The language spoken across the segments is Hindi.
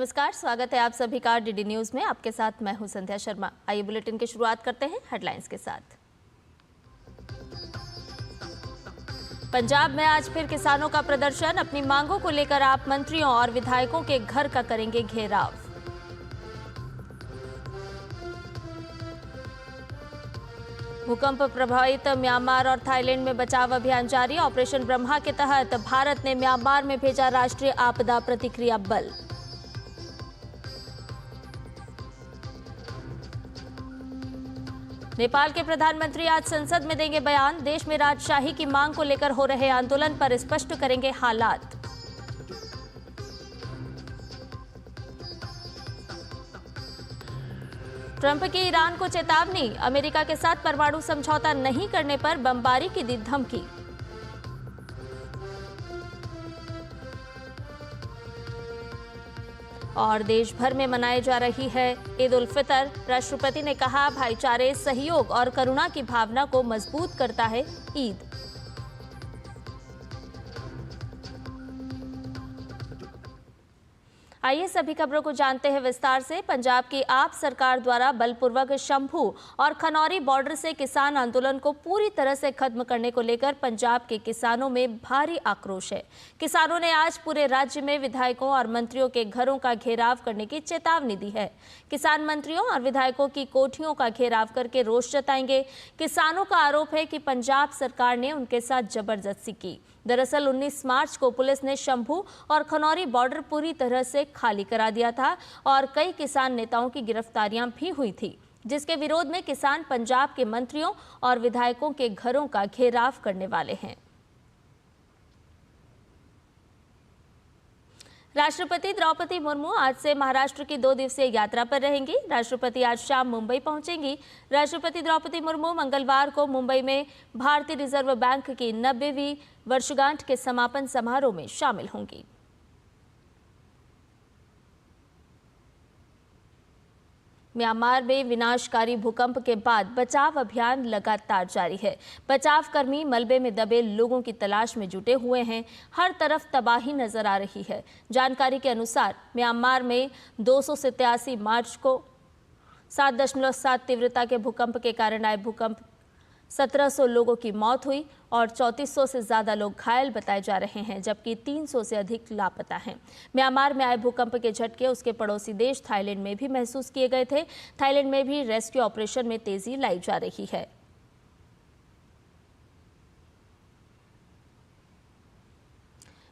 नमस्कार, स्वागत है आप सभी का डीडी न्यूज में। आपके साथ मैं हूं संध्या शर्मा। आइए बुलेटिन की शुरुआत करते हैं हेडलाइंस के साथ। पंजाब में आज फिर किसानों का प्रदर्शन। अपनी मांगों को लेकर आप मंत्रियों और विधायकों के घर का करेंगे घेराव। भूकंप प्रभावित म्यांमार और थाईलैंड में बचाव अभियान जारी। ऑपरेशन ब्रह्मा के तहत भारत ने म्यांमार में भेजा राष्ट्रीय आपदा प्रतिक्रिया बल। नेपाल के प्रधानमंत्री आज संसद में देंगे बयान। देश में राजशाही की मांग को लेकर हो रहे आंदोलन पर स्पष्ट करेंगे हालात। ट्रंप की ईरान को चेतावनी। अमेरिका के साथ परमाणु समझौता नहीं करने पर बमबारी की दी धमकी। और देश भर में मनाई जा रही है ईद उल फितर। राष्ट्रपति ने कहा, भाईचारे, सहयोग और करुणा की भावना को मजबूत करता है ईद। आइए सभी खबरों को जानते हैं विस्तार से। पंजाब की आप सरकार द्वारा बलपूर्वक शंभू और खनौरी बॉर्डर से किसान आंदोलन को पूरी तरह से खत्म करने को लेकर पंजाब के किसानों में भारी आक्रोश है। किसानों ने आज पूरे राज्य में विधायकों और मंत्रियों के घरों का घेराव करने की चेतावनी दी है। किसान मंत्रियों और विधायकों की कोठियों का घेराव करके रोष जताएंगे। किसानों का आरोप है कि पंजाब सरकार ने उनके साथ जबरदस्ती की। दरअसल 19 मार्च को पुलिस ने शंभू और खनौरी बॉर्डर पूरी तरह से खाली करा दिया था और कई किसान नेताओं की गिरफ्तारियां भी हुई थी, जिसके विरोध में किसान पंजाब के मंत्रियों और विधायकों के घरों का घेराव करने वाले हैं। राष्ट्रपति द्रौपदी मुर्मू आज से महाराष्ट्र की 2 दिवसीय यात्रा पर रहेंगी। राष्ट्रपति आज शाम मुंबई पहुंचेंगी। राष्ट्रपति द्रौपदी मुर्मू मंगलवार को मुंबई में भारतीय रिजर्व बैंक की 90वीं वर्षगांठ के समापन समारोह में शामिल होंगी। म्यांमार में विनाशकारी भूकंप के बाद बचाव अभियान लगातार जारी है। बचाव कर्मी मलबे में दबे लोगों की तलाश में जुटे हुए हैं। हर तरफ तबाही नजर आ रही है। जानकारी के अनुसार म्यांमार में 287 मार्च को 7.7 तीव्रता के भूकंप के कारण आए भूकंप 1700 लोगों की मौत हुई और 3400 से ज्यादा लोग घायल बताए जा रहे हैं, जबकि 300 से अधिक लापता हैं। म्यांमार में आए भूकंप के झटके उसके पड़ोसी देश थाईलैंड में भी महसूस किए गए थे। थाईलैंड में भी रेस्क्यू ऑपरेशन में तेजी लाई जा रही है।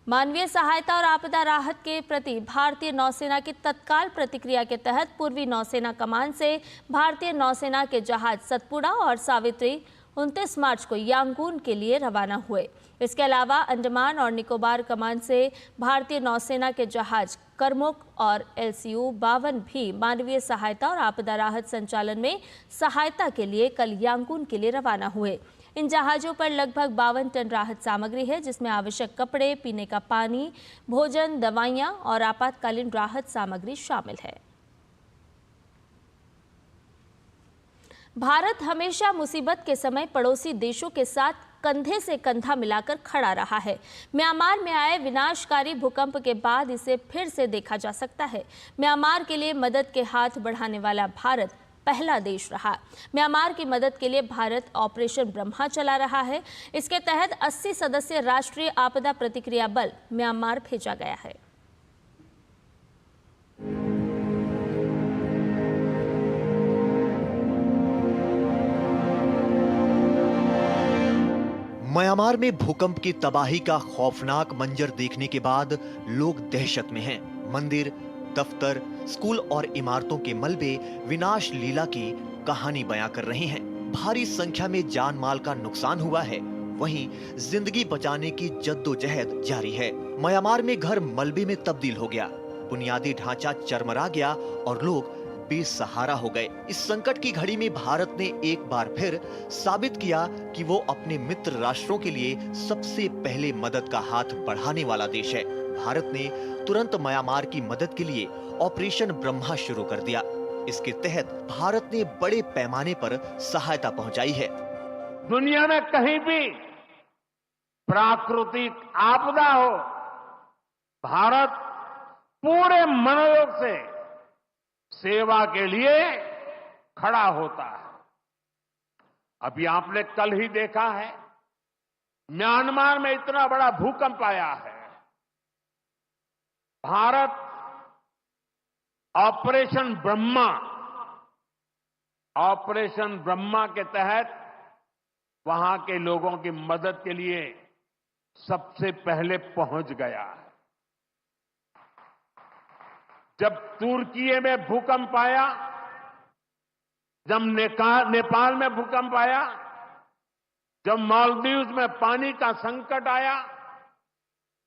मानवीय सहायता और आपदा राहत के प्रति भारतीय नौसेना की तत्काल प्रतिक्रिया के तहत पूर्वी नौसेना कमान से भारतीय नौसेना के जहाज सतपुड़ा और सावित्री 29 मार्च को यांगून के लिए रवाना हुए। इसके अलावा अंडमान और निकोबार कमान से भारतीय नौसेना के जहाज करमुक और LCU 52 भी मानवीय सहायता और आपदा राहत संचालन में सहायता के लिए कल यांगून के लिए रवाना हुए। इन जहाज़ों पर लगभग 52 टन राहत सामग्री है, जिसमें आवश्यक कपड़े, पीने का पानी, भोजन, दवाइयां और आपातकालीन राहत सामग्री शामिल है। भारत हमेशा मुसीबत के समय पड़ोसी देशों के साथ कंधे से कंधा मिलाकर खड़ा रहा है। म्यांमार में आए विनाशकारी भूकंप के बाद इसे फिर से देखा जा सकता है। म्यांमार के लिए मदद के हाथ बढ़ाने वाला भारत पहला देश रहा। म्यांमार की मदद के लिए भारत ऑपरेशन ब्रह्मा चला रहा है। इसके तहत 80 सदस्यीय राष्ट्रीय आपदा प्रतिक्रिया बल म्यांमार भेजा गया है। म्यांमार में भूकंप की तबाही का खौफनाक मंजर देखने के बाद लोग दहशत में हैं। मंदिर, दफ्तर, स्कूल और इमारतों के मलबे विनाश लीला की कहानी बयां कर रहे हैं। भारी संख्या में जान माल का नुकसान हुआ है, वहीं जिंदगी बचाने की जद्दोजहद जारी है। म्यांमार में घर मलबे में तब्दील हो गया, बुनियादी ढांचा चरमरा गया और लोग बेसहारा हो गए। इस संकट की घड़ी में भारत ने एक बार फिर साबित किया कि वो अपने मित्र राष्ट्रों के लिए सबसे पहले मदद का हाथ बढ़ाने वाला देश है। भारत ने तुरंत म्यांमार की मदद के लिए ऑपरेशन ब्रह्मा शुरू कर दिया। इसके तहत भारत ने बड़े पैमाने पर सहायता पहुंचाई है। दुनिया में कहीं भी प्राकृतिक आपदा हो, भारत पूरे मनोयोग से सेवा के लिए खड़ा होता है। अभी आपने कल ही देखा है, म्यांमार में इतना बड़ा भूकंप आया है। भारत ऑपरेशन ब्रह्मा के तहत वहां के लोगों की मदद के लिए सबसे पहले पहुंच गया है। जब तुर्की में भूकंप आया, जब नेपाल में भूकंप आया, जब मालदीव्स में पानी का संकट आया,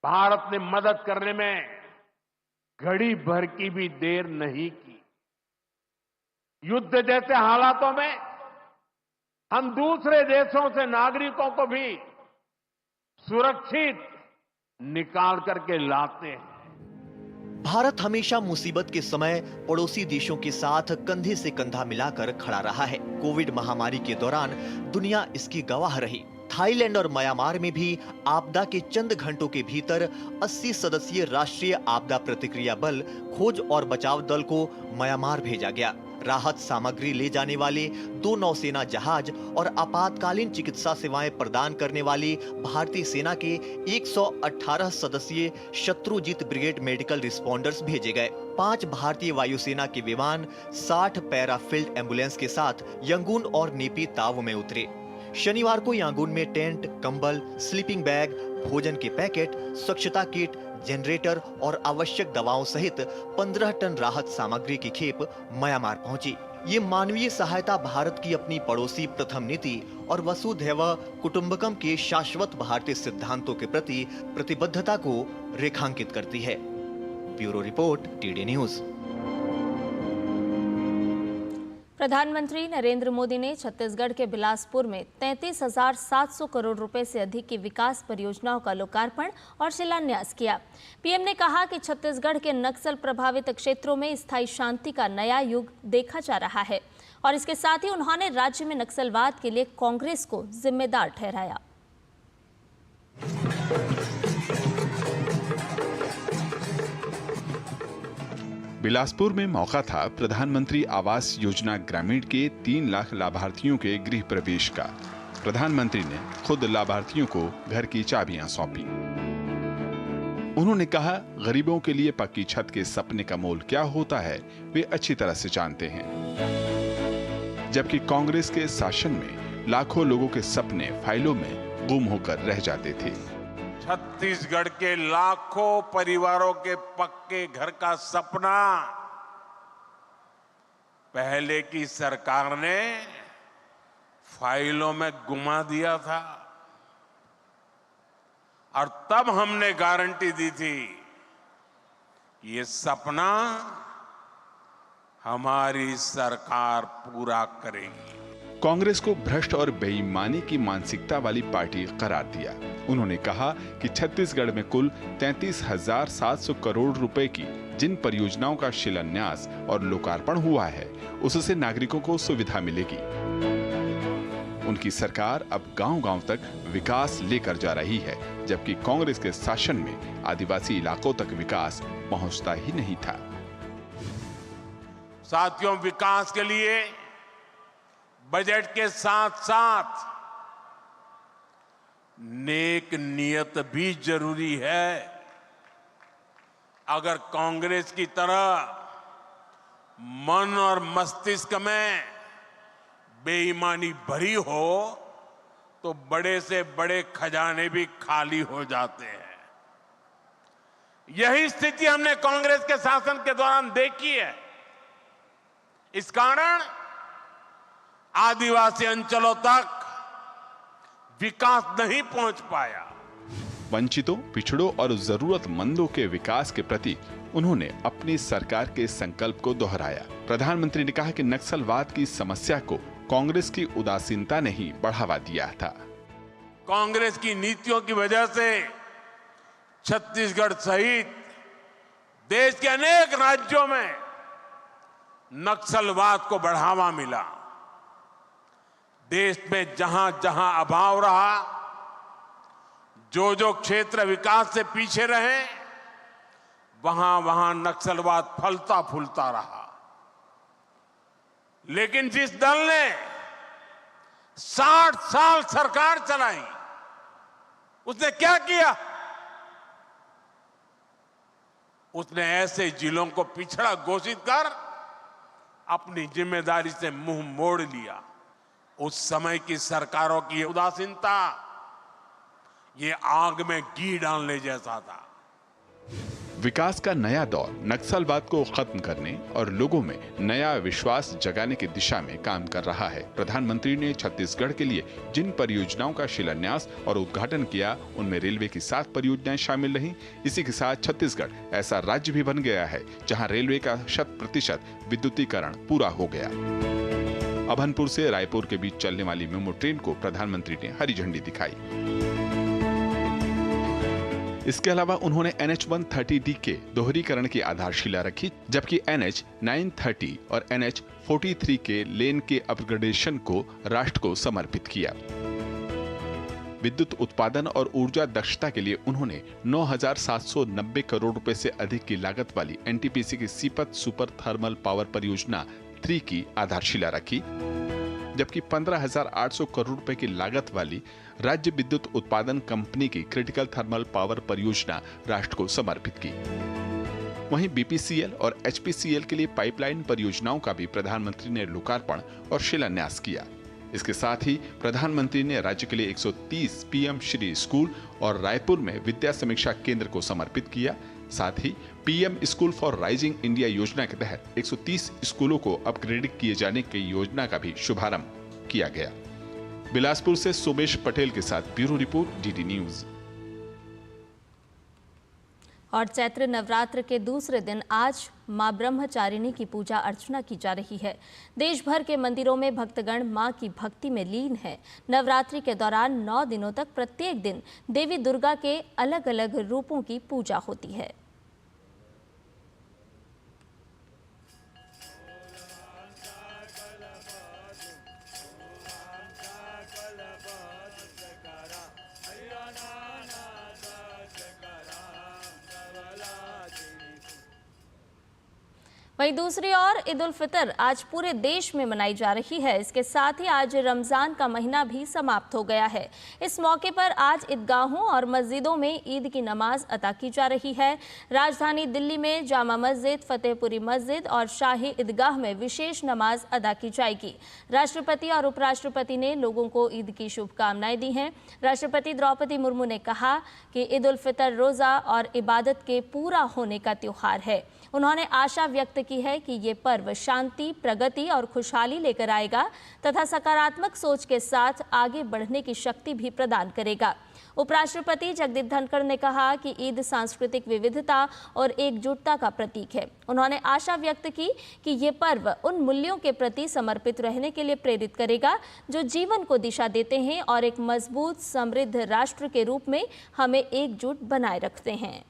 भारत ने मदद करने में घड़ी भर की भी देर नहीं की। युद्ध जैसे हालातों में हम दूसरे देशों से नागरिकों को भी सुरक्षित निकाल करके लाते हैं। भारत हमेशा मुसीबत के समय पड़ोसी देशों के साथ कंधे से कंधा मिलाकर खड़ा रहा है। कोविड महामारी के दौरान दुनिया इसकी गवाह रही। थाईलैंड और म्यांमार में भी आपदा के चंद घंटों के भीतर 80 सदस्यीय राष्ट्रीय आपदा प्रतिक्रिया बल खोज और बचाव दल को म्यांमार भेजा गया। राहत सामग्री ले जाने वाले 2 नौसेना जहाज और आपातकालीन चिकित्सा सेवाएं प्रदान करने वाली भारतीय सेना के 118 सदस्यीय शत्रुजीत ब्रिगेड मेडिकल रिस्पॉन्डर्स भेजे गए। 5 भारतीय वायुसेना के विमान 60 पैराफील्ड एम्बुलेंस के साथ यंगून और नेपी ताव में उतरे। शनिवार को यांगून में टेंट, कंबल, स्लीपिंग बैग, भोजन के पैकेट, स्वच्छता किट, जनरेटर और आवश्यक दवाओं सहित 15 टन राहत सामग्री की खेप म्यांमार पहुंची। ये मानवीय सहायता भारत की अपनी पड़ोसी प्रथम नीति और वसुधैव कुटुंबकम के शाश्वत भारतीय सिद्धांतों के प्रति प्रतिबद्धता को रेखांकित करती है। Bureau report, TD news. प्रधानमंत्री नरेंद्र मोदी ने छत्तीसगढ़ के बिलासपुर में 33,700 करोड़ रुपए से अधिक की विकास परियोजनाओं का लोकार्पण और शिलान्यास किया। पीएम ने कहा कि छत्तीसगढ़ के नक्सल प्रभावित क्षेत्रों में स्थायी शांति का नया युग देखा जा रहा है और इसके साथ ही उन्होंने राज्य में नक्सलवाद के लिए कांग्रेस को जिम्मेदार ठहराया। बिलासपुर में मौका था प्रधानमंत्री आवास योजना ग्रामीण के 3 लाख लाभार्थियों के गृह प्रवेश का। प्रधानमंत्री ने खुद लाभार्थियों को घर की चाबियां सौंपी। उन्होंने कहा, गरीबों के लिए पक्की छत के सपने का मोल क्या होता है वे अच्छी तरह से जानते हैं। जबकि कांग्रेस के शासन में लाखों लोगों के सपने फाइलों में गुम होकर रह जाते थे। छत्तीसगढ़ के लाखों परिवारों के पक्के घर का सपना पहले की सरकार ने फाइलों में गुमा दिया था और तब हमने गारंटी दी थी, ये सपना हमारी सरकार पूरा करेगी। कांग्रेस को भ्रष्ट और बेईमानी की मानसिकता वाली पार्टी करार दिया। उन्होंने कहा कि छत्तीसगढ़ में कुल 33,700 करोड़ रुपए की जिन परियोजनाओं का शिलान्यास और लोकार्पण हुआ है, उससे नागरिकों को सुविधा मिलेगी। उनकी सरकार अब गांव-गांव तक विकास लेकर जा रही है, जबकि कांग्रेस के शासन में आदिवासी इलाकों तक विकास पहुंचता ही नहीं था। साथियों, विकास के लिए बजट के साथ साथ नेक नियत भी जरूरी है। अगर कांग्रेस की तरह मन और मस्तिष्क में बेईमानी भरी हो तो बड़े से बड़े खजाने भी खाली हो जाते हैं। यही स्थिति हमने कांग्रेस के शासन के दौरान देखी है। इस कारण आदिवासी अंचलों तक विकास नहीं पहुंच पाया। वंचितों, पिछड़ों और जरूरतमंदों के विकास के प्रति उन्होंने अपनी सरकार के संकल्प को दोहराया। प्रधानमंत्री ने कहा कि नक्सलवाद की समस्या को कांग्रेस की उदासीनता ने ही बढ़ावा दिया था। कांग्रेस की नीतियों की वजह से छत्तीसगढ़ सहित देश के अनेक राज्यों में नक्सलवाद को बढ़ावा मिला। देश में जहां जहां अभाव रहा, जो क्षेत्र विकास से पीछे रहे, वहां वहां नक्सलवाद फलता फूलता रहा। लेकिन जिस दल ने 60 साल सरकार चलाई, उसने क्या किया? उसने ऐसे जिलों को पिछड़ा घोषित कर अपनी जिम्मेदारी से मुंह मोड़ लिया। उस समय की सरकारों की उदासीनता ये आग में घी डालने जैसा था। विकास का नया दौर नक्सलवाद को खत्म करने और लोगों में नया विश्वास जगाने की दिशा में काम कर रहा है। प्रधानमंत्री ने छत्तीसगढ़ के लिए जिन परियोजनाओं का शिलान्यास और उद्घाटन किया, उनमें रेलवे की 7 परियोजनाएं शामिल रहीं। इसी के साथ छत्तीसगढ़ ऐसा राज्य भी बन गया है जहां रेलवे का 100% विद्युतीकरण पूरा हो गया। अभनपुर से रायपुर के बीच चलने वाली मेमू ट्रेन को प्रधानमंत्री ने हरी झंडी दिखाई। इसके अलावा उन्होंने NH-130D के दोहरीकरण की आधारशिला रखी, जबकि NH-930 और NH-43 के लेन के अपग्रेडेशन को राष्ट्र को समर्पित किया। विद्युत उत्पादन और ऊर्जा दक्षता के लिए उन्होंने 9,790 करोड़ रुपए से अधिक की लागत वाली NTPC की सीपत सुपर थर्मल पावर परियोजना 3 की आधारशिला रखी, जबकि 15,800 करोड़ रुपए की लागत वाली राज्य विद्युत उत्पादन कंपनी की क्रिटिकल थर्मल पावर परियोजना राष्ट्र को समर्पित की। वहीं BPCL और HPCL के लिए पाइपलाइन परियोजनाओं का भी प्रधानमंत्री ने लोकार्पण और शिलान्यास किया। इसके साथ ही प्रधानमंत्री ने राज्य के लिए 130 PM श्री स्कूल और रायपुर में विद्या समीक्षा केंद्र को समर्पित किया। साथ ही PM school for rising India योजना के तहत 130 स्कूलों को अपग्रेड किए जाने की योजना का भी शुभारंभ किया गया। बिलासपुर से सोमेश पटेल के साथ ब्यूरो रिपोर्ट, DD न्यूज। और चैत्र नवरात्र के दूसरे दिन आज मां ब्रह्मचारिणी की पूजा अर्चना की जा रही है। देश भर के मंदिरों में भक्तगण मां की भक्ति में लीन है। नवरात्रि के दौरान 9 दिनों तक प्रत्येक दिन देवी दुर्गा के अलग अलग रूपों की पूजा होती है। वहीं दूसरी ओर ईद उल फितर आज पूरे देश में मनाई जा रही है। इसके साथ ही आज रमजान का महीना भी समाप्त हो गया है। इस मौके पर आज ईदगाहों और मस्जिदों में ईद की नमाज अदा की जा रही है। राजधानी दिल्ली में जामा मस्जिद, फतेहपुरी मस्जिद और शाही ईदगाह में विशेष नमाज अदा की जाएगी। राष्ट्रपति और उपराष्ट्रपति ने लोगों को ईद की शुभकामनाएं दी हैं। राष्ट्रपति द्रौपदी मुर्मू ने कहा कि ईद उल फितर रोज़ा और इबादत के पूरा होने का त्योहार है। उन्होंने आशा व्यक्त की है कि ये पर्व शांति, प्रगति और खुशहाली लेकर आएगा तथा सकारात्मक सोच के साथ आगे बढ़ने की शक्ति भी प्रदान करेगा। उपराष्ट्रपति जगदीप धनखड़ ने कहा कि ईद सांस्कृतिक विविधता और एकजुटता का प्रतीक है। उन्होंने आशा व्यक्त की कि ये पर्व उन मूल्यों के प्रति समर्पित रहने के लिए प्रेरित करेगा जो जीवन को दिशा देते हैं और एक मजबूत, समृद्ध राष्ट्र के रूप में हमें एकजुट बनाए रखते हैं।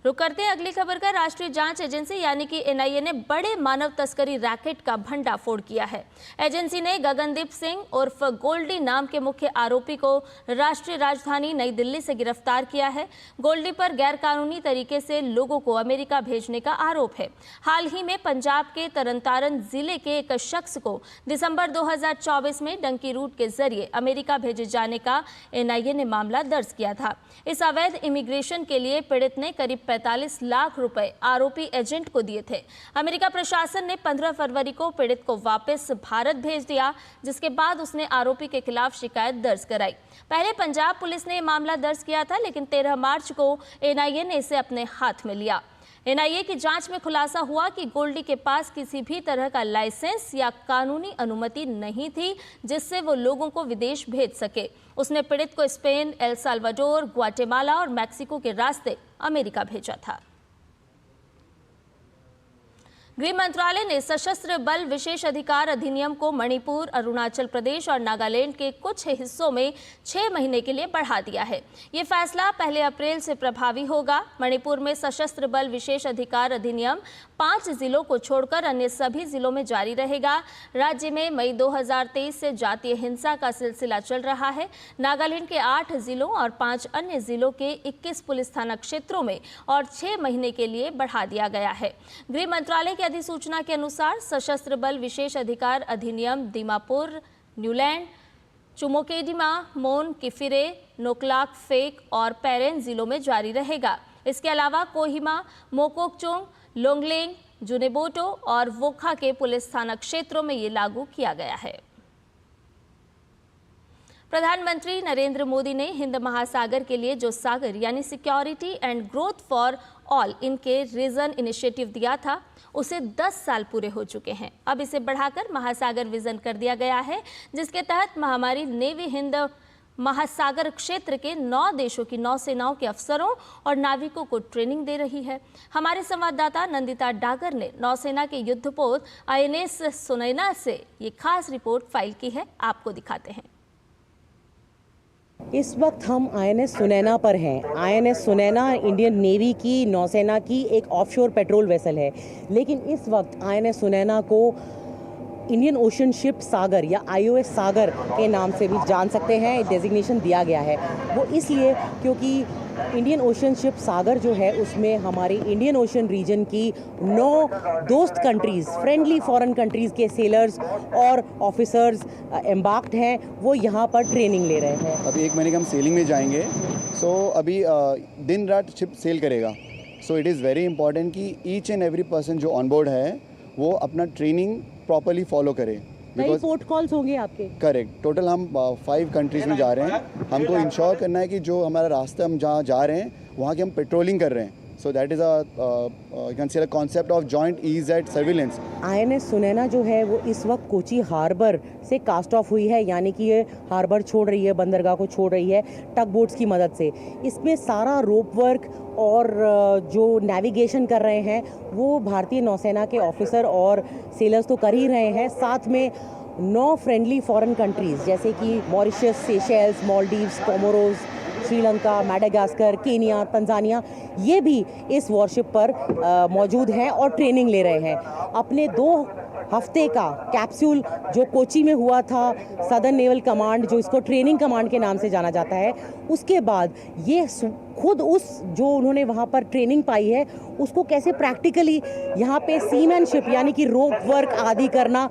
रुक करते हैं अगली खबर का। राष्ट्रीय जांच एजेंसी यानी कि NIA ने बड़े मानव तस्करी रैकेट का भंडाफोड़ किया है। एजेंसी ने गगनदीप सिंह उर्फ गोल्डी नाम के मुख्य आरोपी को राष्ट्रीय राजधानी नई दिल्ली से गिरफ्तार किया है। गोल्डी पर गैरकानूनी तरीके से लोगों को अमेरिका भेजने का आरोप है। हाल ही में पंजाब के तरनतारन जिले के एक शख्स को दिसंबर 2024 में डंकी रूट के जरिए अमेरिका भेजे जाने का NIA ने मामला दर्ज किया था। इस अवैध इमिग्रेशन के लिए पीड़ित ने करीब 45 लाख रुपए आरोपी एजेंट को दिए थे। अमेरिका प्रशासन ने 15 फरवरी को पीड़ित को वापस भारत भेज दिया, जिसके बाद उसने आरोपी के खिलाफ शिकायत दर्ज कराई। पहले पंजाब पुलिस ने मामला दर्ज किया था, लेकिन 13 मार्च को NIA ने इसे अपने हाथ में लिया। NIA की जांच में खुलासा हुआ कि गोल्डी के पास किसी भी तरह का लाइसेंस या कानूनी अनुमति नहीं थी जिससे वो लोगों को विदेश भेज सके। उसने पीड़ित को स्पेन, एल साल्वाडोर, ग्वाटेमाला और मैक्सिको के रास्ते अमेरिका भेजा था। गृह मंत्रालय ने सशस्त्र बल विशेष अधिकार अधिनियम को मणिपुर, अरुणाचल प्रदेश और नागालैंड के कुछ हिस्सों में 6 महीने के लिए बढ़ा दिया है। ये फैसला 1 अप्रैल से प्रभावी होगा। मणिपुर में सशस्त्र बल विशेष अधिकार अधिनियम 5 जिलों को छोड़कर अन्य सभी जिलों में जारी रहेगा। राज्य में मई 2023 से जातीय हिंसा का सिलसिला चल रहा है। नागालैंड के 8 जिलों और 5 अन्य जिलों के 21 पुलिस थाना क्षेत्रों में और 6 महीने के लिए बढ़ा दिया गया है। गृह मंत्रालय के अधिसूचना के अनुसार सशस्त्र बल विशेष अधिकार अधिनियम दीमापुर, न्यूलैंड, चुमोकेडिमा, मोन, किफिरे, नोकलाक फेक और पैरेन जिलों में जारी रहेगा। इसके अलावा कोहिमा, मोकोकचुंग, लोंगलेंग, जुनेबोटो और वोखा के पुलिस थाना क्षेत्रों में ये लागू किया गया है। प्रधानमंत्री नरेंद्र मोदी ने हिंद महासागर के लिए जो सागर यानी security and growth for all इनके रीजन इनिशिएटिव दिया था, उसे 10 साल पूरे हो चुके हैं। अब इसे बढ़ाकर महासागर विजन कर दिया गया है, जिसके तहत हमारी नेवी हिंद महासागर क्षेत्र के 9 देशों की नौसेनाओं के अफसरों और नाविकों को ट्रेनिंग दे रही है। हमारे संवाददाता नंदिता डागर ने नौसेना के युद्धपोत INS सुनैना से ये खास रिपोर्ट फाइल की है, आपको दिखाते हैं। इस वक्त हम INS सुनैना पर हैं। INS सुनैना इंडियन नेवी की नौसेना की एक ऑफशोर पेट्रोल वेसल है, लेकिन इस वक्त INS सुनैना को इंडियन ओशन शिप सागर या IOS सागर के नाम से भी जान सकते हैं, डेजिग्नेशन दिया गया है। वो इसलिए क्योंकि इंडियन ओशन शिप सागर जो है उसमें हमारी इंडियन ओशन रीजन की 9 दोस्त कंट्रीज़, फ्रेंडली फॉरेन कंट्रीज़ के सेलर्स और ऑफिसर्स एम्बार्क्ड हैं। वो यहाँ पर ट्रेनिंग ले रहे हैं। अभी 1 महीने के हम सेलिंग में जाएंगे। सो अभी दिन रात शिप सेल करेगा। So it is very important कि ईच एंड एवरी पर्सन जो ऑन बोर्ड है वो अपना ट्रेनिंग प्रॉपर्ली फॉलो करे। कई पोर्ट कॉल्स होंगे आपके? करेक्ट। टोटल हम 5 कंट्रीज़ में जा रहे हैं। हमको इंश्योर करना है कि जो हमारा रास्ता हम जहाँ जा रहे हैं वहाँ की हम पेट्रोलिंग कर रहे हैं। So that is you can say the concept of joint EEZ surveillance. INS Sunaina जो है वो इस वक्त कोची हार्बर से कास्ट ऑफ हुई है, यानी कि ये हार्बर छोड़ रही है, बंदरगाह को छोड़ रही है टग बोट्स की मदद से। इसमें सारा रोप वर्क और जो नेविगेशन कर रहे हैं वो भारतीय नौसेना के ऑफिसर और सेलर्स तो कर ही रहे हैं। साथ में 9 फ्रेंडली फॉरेन कंट्रीज़ जैसे कि Mauritius, Seychelles, Maldives, Comoros, Sri Lanka, Madagascar, Kenya, Tanzania, ये भी इस वॉरशिप पर मौजूद हैं और ट्रेनिंग ले रहे हैं। अपने 2 हफ्ते का कैप्सूल जो कोची में हुआ था, सदर्न नेवल कमांड जो इसको ट्रेनिंग कमांड के नाम से जाना जाता है, उसके बाद ये खुद उस जो उन्होंने वहाँ पर ट्रेनिंग पाई है उसको कैसे प्रैक्टिकली यहाँ पे सीमैनशिप यानी कि रोप वर्क आदि करना,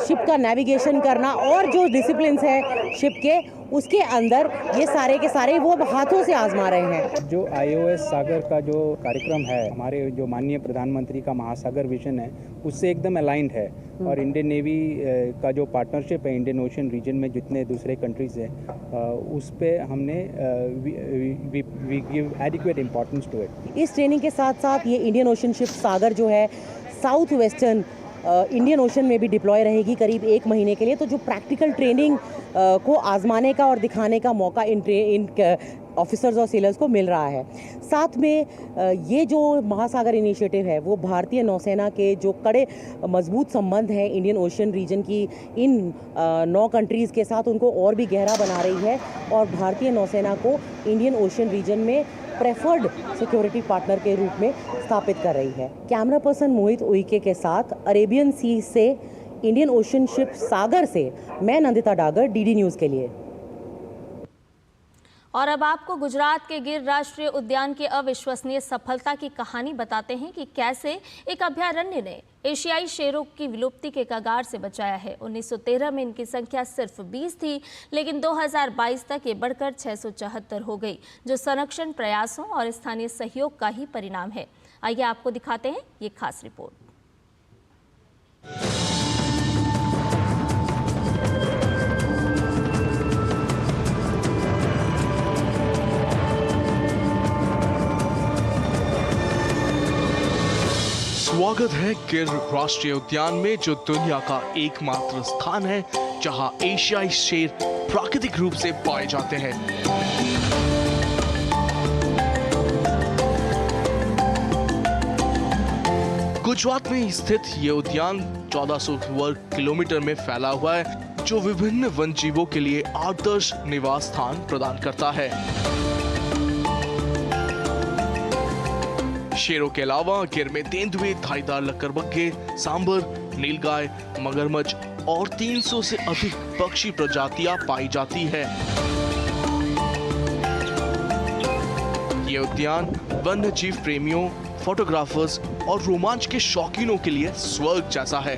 शिप का नेविगेशन करना और जो डिसिप्लिन्स है शिप के, उसके अंदर ये सारे के सारे वो हाथों से आजमा रहे हैं। जो IOS सागर का जो कार्यक्रम है, हमारे जो माननीय प्रधानमंत्री का महासागर विजन है उससे एकदम अलाइंड है। और इंडियन नेवी का जो पार्टनरशिप है इंडियन ओशन रीजन में जितने दूसरे कंट्रीज़ हैं उस पे हमने we give adequate importance to it. इस ट्रेनिंग के साथ साथ ये इंडियन ओशन शिप सागर जो है साउथ वेस्टर्न इंडियन ओशन में भी डिप्लॉय रहेगी करीब 1 महीने के लिए। तो जो प्रैक्टिकल ट्रेनिंग को आजमाने का और दिखाने का मौका इन ऑफिसर्स और सेलर्स को मिल रहा है। साथ में ये जो महासागर इनिशिएटिव है वो भारतीय नौसेना के जो कड़े मजबूत संबंध हैं इंडियन ओशन रीजन की इन 9 कंट्रीज़ के साथ, उनको और भी गहरा बना रही है और भारतीय नौसेना को इंडियन ओशन रीजन में प्रेफर्ड सिक्योरिटी पार्टनर के रूप में स्थापित कर रही है। कैमरा पर्सन मोहित उइके के साथ अरेबियन सी से इंडियन ओशन शिप सागर से मैं नंदिता डागर, DD न्यूज़ के लिए। और अब आपको गुजरात के गिर राष्ट्रीय उद्यान की अविश्वसनीय सफलता की कहानी बताते हैं कि कैसे एक अभयारण्य ने एशियाई शेरों की विलुप्ति के कगार से बचाया है। 1913 में इनकी संख्या सिर्फ 20 थी, लेकिन 2022 तक ये बढ़कर 674 हो गई, जो संरक्षण प्रयासों और स्थानीय सहयोग का ही परिणाम है। आइए आपको दिखाते हैं ये खास रिपोर्ट। स्वागत है गिर राष्ट्रीय उद्यान में, जो दुनिया का एकमात्र स्थान है जहां एशियाई शेर प्राकृतिक रूप से पाए जाते हैं। गुजरात में स्थित ये उद्यान 1400 वर्ग किलोमीटर में फैला हुआ है, जो विभिन्न वन जीवों के लिए आदर्श निवास स्थान प्रदान करता है। शेरों के अलावा गिर में तेंदुए, धारीदार लकड़बग्घे, सांबर, नीलगाय, मगरमच्छ और 300 से अधिक पक्षी प्रजातियां पाई जाती है। ये उद्यान वन्य जीव प्रेमियों, फोटोग्राफर्स और रोमांच के शौकीनों के लिए स्वर्ग जैसा है।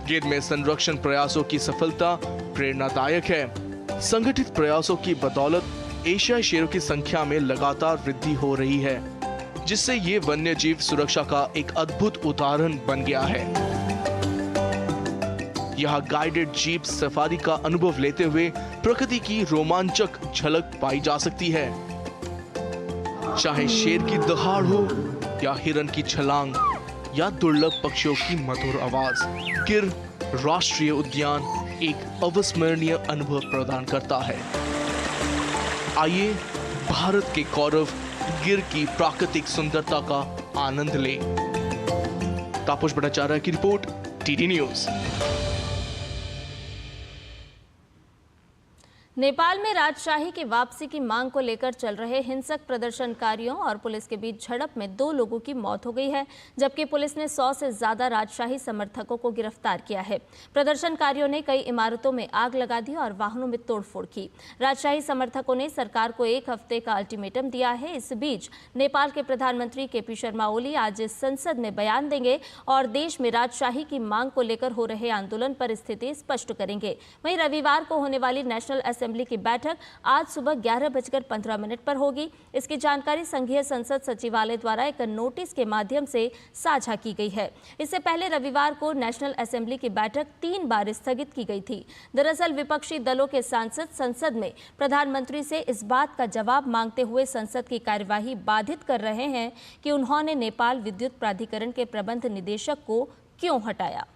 गिर में संरक्षण प्रयासों की सफलता प्रेरणादायक है। संगठित प्रयासों की बदौलत एशियाई शेरों की संख्या में लगातार वृद्धि हो रही है, जिससे ये वन्य जीव सुरक्षा का एक अद्भुत उदाहरण बन गया है। यहाँ गाइडेड जीप सफारी का अनुभव लेते हुए प्रकृति की रोमांचक झलक पाई जा सकती है। चाहे शेर की दहाड़ हो या हिरन की छलांग या दुर्लभ पक्षियों की मधुर आवाज, गिर राष्ट्रीय उद्यान एक अविस्मरणीय अनुभव प्रदान करता है। आइए भारत के गौरव गिर की प्राकृतिक सुंदरता का आनंद लें। तापस भट्टाचार्य की रिपोर्ट, टीडी न्यूज। नेपाल में राजशाही की वापसी की मांग को लेकर चल रहे हिंसक प्रदर्शनकारियों और पुलिस के बीच झड़प में 2 लोगों की मौत हो गई है, जबकि पुलिस ने 100 से ज्यादा राजशाही समर्थकों को गिरफ्तार किया है। प्रदर्शनकारियों ने कई इमारतों में आग लगा दी और वाहनों में तोड़फोड़ की। राजशाही समर्थकों ने सरकार को 1 हफ्ते का अल्टीमेटम दिया है। इस बीच नेपाल के प्रधानमंत्री केपी शर्मा ओली आज संसद में बयान देंगे और देश में राजशाही की मांग को लेकर हो रहे आंदोलन पर स्थिति स्पष्ट करेंगे। वहीं रविवार को होने वाली नेशनल असेंबली की बैठक आज सुबह 11:15 पर होगी। इसकी जानकारी संघीय संसद सचिवालय द्वारा एक नोटिस के माध्यम से साझा की गई है। इससे पहले रविवार को नेशनल असेंबली की बैठक 3 बार स्थगित की गई थी। दरअसल विपक्षी दलों के सांसद संसद में प्रधानमंत्री से इस बात का जवाब मांगते हुए संसद की कार्यवाही बाधित कर रहे हैं कि उन्होंने नेपाल विद्युत प्राधिकरण के प्रबंध निदेशक को क्यों हटाया।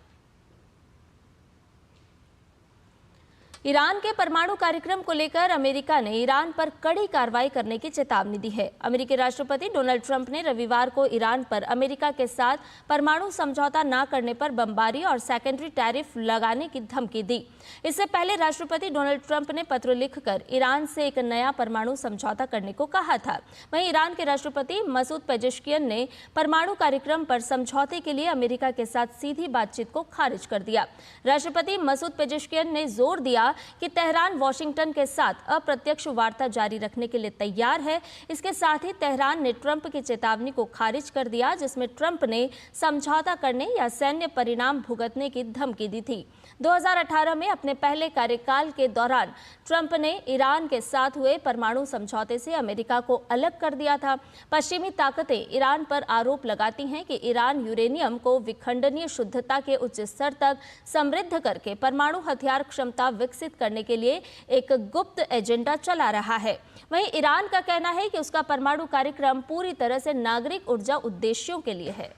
ईरान के परमाणु कार्यक्रम को लेकर अमेरिका ने ईरान पर कड़ी कार्रवाई करने की चेतावनी दी है। अमेरिकी राष्ट्रपति डोनाल्ड ट्रंप ने रविवार को ईरान पर अमेरिका के साथ परमाणु समझौता न करने पर बमबारी और सेकेंडरी टैरिफ लगाने की धमकी दी। इससे पहले राष्ट्रपति डोनाल्ड ट्रंप ने पत्र लिखकर ईरान से एक नया परमाणु समझौता करने को कहा था। वहीं ईरान के राष्ट्रपति मसूद पेजेश्कियन ने परमाणु कार्यक्रम पर समझौते के लिए अमेरिका के साथ सीधी बातचीत को खारिज कर दिया। राष्ट्रपति मसूद पेजेश्कियन ने जोर दिया कि तेहरान वाशिंगटन के साथ अप्रत्यक्ष वार्ता जारी रखने के लिए तैयार है। इसके साथ ही तेहरान ने ट्रंप की चेतावनी को खारिज कर दिया, जिसमें ट्रंप ने समझौता करने या सैन्य परिणाम भुगतने की धमकी दी थी। 2018 में अपने पहले कार्यकाल के दौरान ट्रंप ने ईरान के साथ हुए परमाणु समझौते से अमेरिका को अलग कर दिया था। पश्चिमी ताकतें ईरान पर आरोप लगाती हैं कि ईरान यूरेनियम को विखंडनीय शुद्धता के उच्च स्तर तक समृद्ध करके परमाणु हथियार क्षमता विकसित करने के लिए एक गुप्त एजेंडा चला रहा है। वहीं ईरान का कहना है कि उसका परमाणु कार्यक्रम पूरी तरह से नागरिक ऊर्जा उद्देश्यों के लिए है।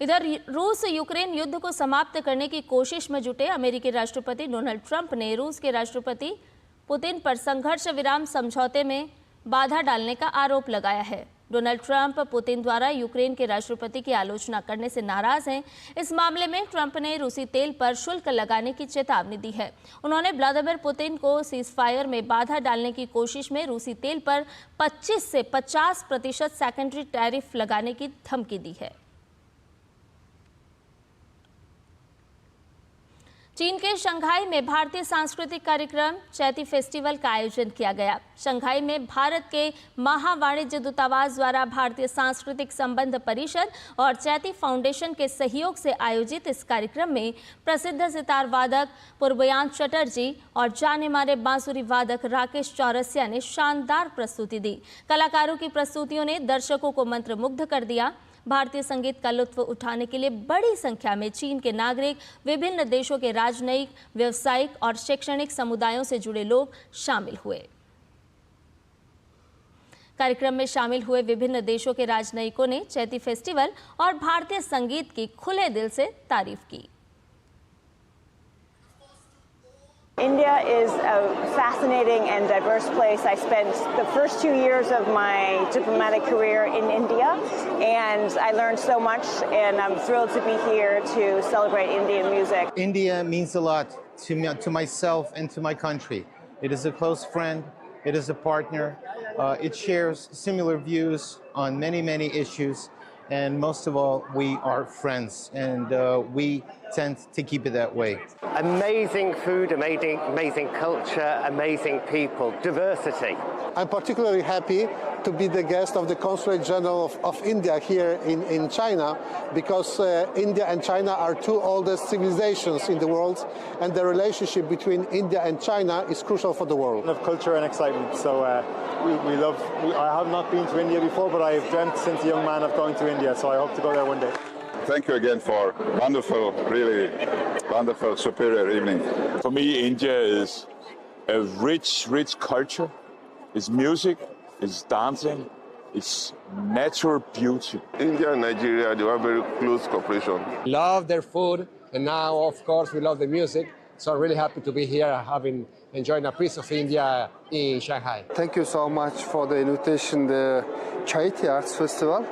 इधर रूस यूक्रेन युद्ध को समाप्त करने की कोशिश में जुटे अमेरिकी राष्ट्रपति डोनाल्ड ट्रंप ने रूस के राष्ट्रपति पुतिन पर संघर्ष विराम समझौते में बाधा डालने का आरोप लगाया है। डोनाल्ड ट्रंप पुतिन द्वारा यूक्रेन के राष्ट्रपति की आलोचना करने से नाराज हैं। इस मामले में ट्रंप ने रूसी तेल पर शुल्क लगाने की चेतावनी दी है। उन्होंने व्लादिमीर पुतिन को सीजफायर में बाधा डालने की कोशिश में रूसी तेल पर 25 से 50% सेकेंडरी टैरिफ लगाने की धमकी दी है। चीन के शंघाई में भारतीय सांस्कृतिक कार्यक्रम चैती फेस्टिवल का आयोजन किया गया। शंघाई में भारत के महावाणिज्य दूतावास द्वारा भारतीय सांस्कृतिक संबंध परिषद और चैती फाउंडेशन के सहयोग से आयोजित इस कार्यक्रम में प्रसिद्ध सितार वादक पूर्वयांश चटर्जी और जाने माने बांसुरी वादक राकेश चौरसिया ने शानदार प्रस्तुति दी। कलाकारों की प्रस्तुतियों ने दर्शकों को मंत्रमुग्ध कर दिया। भारतीय संगीत का लुत्फ उठाने के लिए बड़ी संख्या में चीन के नागरिक, विभिन्न देशों के राजनयिक, व्यवसायिक और शैक्षणिक समुदायों से जुड़े लोग शामिल हुए। कार्यक्रम में शामिल हुए विभिन्न देशों के राजनयिकों ने चैती फेस्टिवल और भारतीय संगीत की खुले दिल से तारीफ की। India is a fascinating and diverse place. I spent the first 2 years of my diplomatic career in India, and I learned so much, and I'm thrilled to be here to celebrate Indian music. India means a lot to me, to myself, and to my country. It is a close friend. It is a partner. It shares similar views on many, many issues. And most of all, we are friends, and we tend to keep it that way. Amazing food, amazing culture, amazing people, diversity. I'm particularly happy to be the guest of the Consulate General of India here in China, because India and China are two oldest civilizations in the world, and the relationship between India and China is crucial for the world. Of culture and excitement. So I have not been to India before, but I've dreamt since a young man of going to India, so I hope to go there one day. Thank you again for wonderful, really wonderful, superior evening. For me, India is a rich culture. It's music, it's dancing, it's natural beauty. India and Nigeria, they have very close cooperation. Love their food, and now, of course, we love the music. So I'm really happy to be here, having enjoyed a piece of India in Shanghai. Thank you so much for the invitation, the Charity Arts Festival.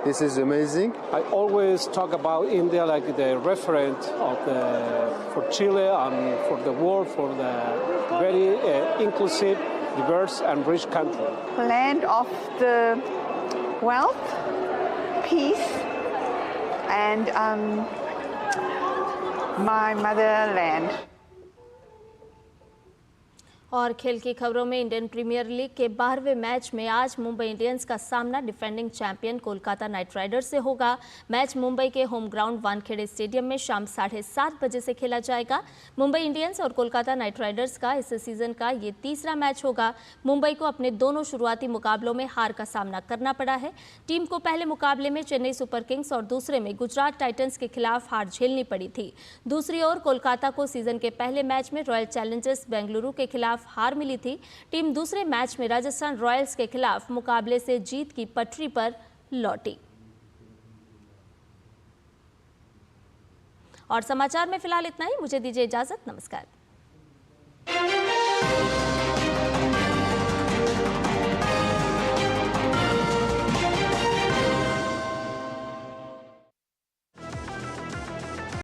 This is amazing. I always talk about India like the reference for Chile and for the world, for the very inclusive, diverse and rich country. Land of the wealth, peace, and my motherland. और खेल की खबरों में इंडियन प्रीमियर लीग के 12वें मैच में आज मुंबई इंडियंस का सामना defending champion Kolkata night Riders से होगा। मैच मुंबई के होम ग्राउंड वानखेड़े स्टेडियम में शाम 7:30 बजे से खेला जाएगा। मुंबई इंडियंस और कोलकाता नाइट राइडर्स का इस सीजन का ये तीसरा मैच होगा। मुंबई को अपने दोनों शुरुआती मुकाबलों में हार का सामना करना पड़ा है। टीम को पहले मुकाबले में चेन्नई सुपर किंग्स और दूसरे में गुजरात टाइटंस के खिलाफ हार झेलनी पड़ी थी। दूसरी ओर कोलकाता को सीजन के पहले मैच में रॉयल चैलेंजर्स बेंगलुरु के खिलाफ हार मिली थी। टीम दूसरे मैच में राजस्थान रॉयल्स के खिलाफ मुकाबले से जीत की पटरी पर लौटी। और समाचार में फिलहाल इतना ही। मुझे दीजिए इजाजत। नमस्कार।